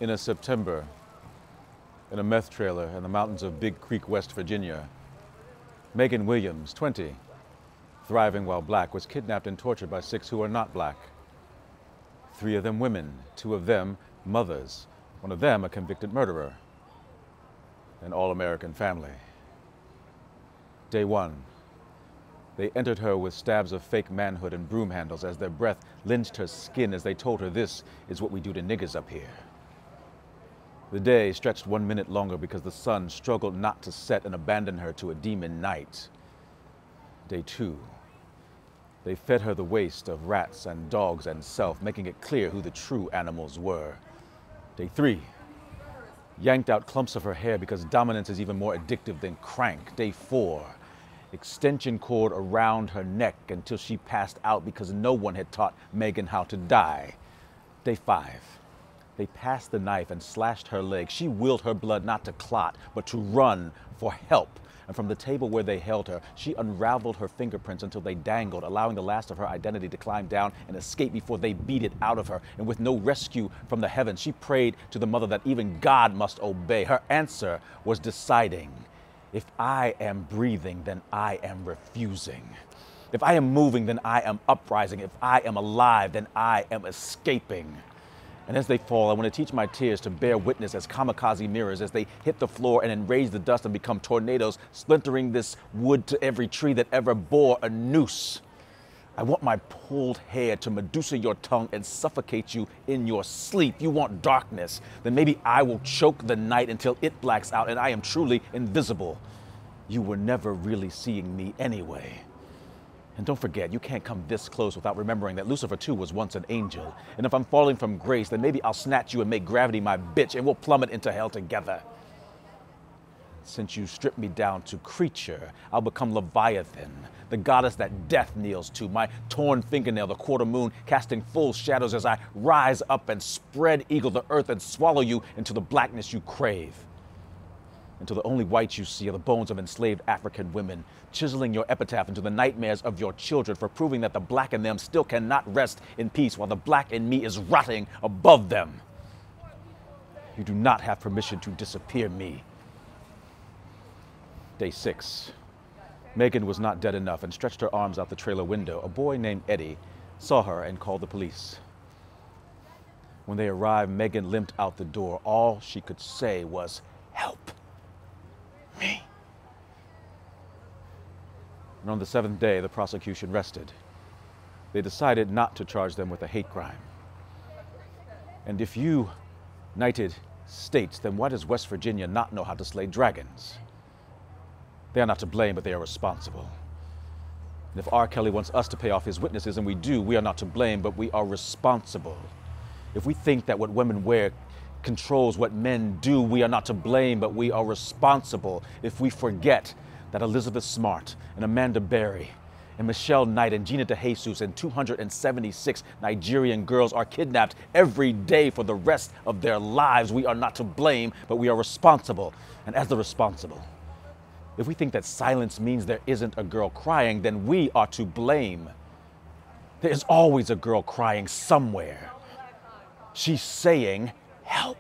In a September, in a meth trailer in the mountains of Big Creek, West Virginia, Megan Williams, 20, thriving while black, was kidnapped and tortured by 6 who are not black. 3 of them women, 2 of them mothers, 1 of them a convicted murderer. An all-American family. Day 1. They entered her with stabs of fake manhood and broom handles as their breath lynched her skin as they told her, "This is what we do to niggas up here." The day stretched 1 minute longer because the sun struggled not to set and abandon her to a demon night. Day 2. They fed her the waste of rats and dogs and self, making it clear who the true animals were. Day 3. Yanked out clumps of her hair because dominance is even more addictive than crank. Day 4. Extension cord around her neck until she passed out because no one had taught Megan how to die. Day 5. They passed the knife and slashed her leg. She willed her blood not to clot, but to run for help. And from the table where they held her, she unraveled her fingerprints until they dangled, allowing the last of her identity to climb down and escape before they beat it out of her. And with no rescue from the heavens, she prayed to the mother that even God must obey. Her answer was deciding. If I am breathing, then I am refusing. If I am moving, then I am uprising. If I am alive, then I am escaping. And as they fall, I want to teach my tears to bear witness as kamikaze mirrors as they hit the floor and then raise the dust and become tornadoes, splintering this wood to every tree that ever bore a noose. I want my pulled hair to Medusa your tongue and suffocate you in your sleep. You want darkness? Then maybe I will choke the night until it blacks out and I am truly invisible. You were never really seeing me anyway. And don't forget, you can't come this close without remembering that Lucifer too was once an angel. And if I'm falling from grace, then maybe I'll snatch you and make gravity my bitch and we'll plummet into hell together. Since you stripped me down to creature, I'll become Leviathan, the goddess that death kneels to, my torn fingernail, the quarter moon, casting full shadows as I rise up and spread eagle the earth and swallow you into the blackness you crave. Until the only whites you see are the bones of enslaved African women, chiseling your epitaph into the nightmares of your children for proving that the black in them still cannot rest in peace while the black in me is rotting above them. You do not have permission to disappear me. Day 6. Megan was not dead enough and stretched her arms out the trailer window. A boy named Eddie saw her and called the police. When they arrived, Megan limped out the door. All she could say was, "Help me." And on the 7th day, the prosecution rested. They decided not to charge them with a hate crime. And if you, United States, then why does West Virginia not know how to slay dragons? They are not to blame, but they are responsible. And if R. Kelly wants us to pay off his witnesses, and we do, we are not to blame, but we are responsible. If we think that what women wear controls what men do, we are not to blame, but we are responsible. If we forget that Elizabeth Smart and Amanda Berry and Michelle Knight and Gina DeJesus and 276 Nigerian girls are kidnapped every day for the rest of their lives, we are not to blame, but we are responsible. And as the responsible, if we think that silence means there isn't a girl crying, then we are to blame. There is always a girl crying somewhere. She's saying, "Help."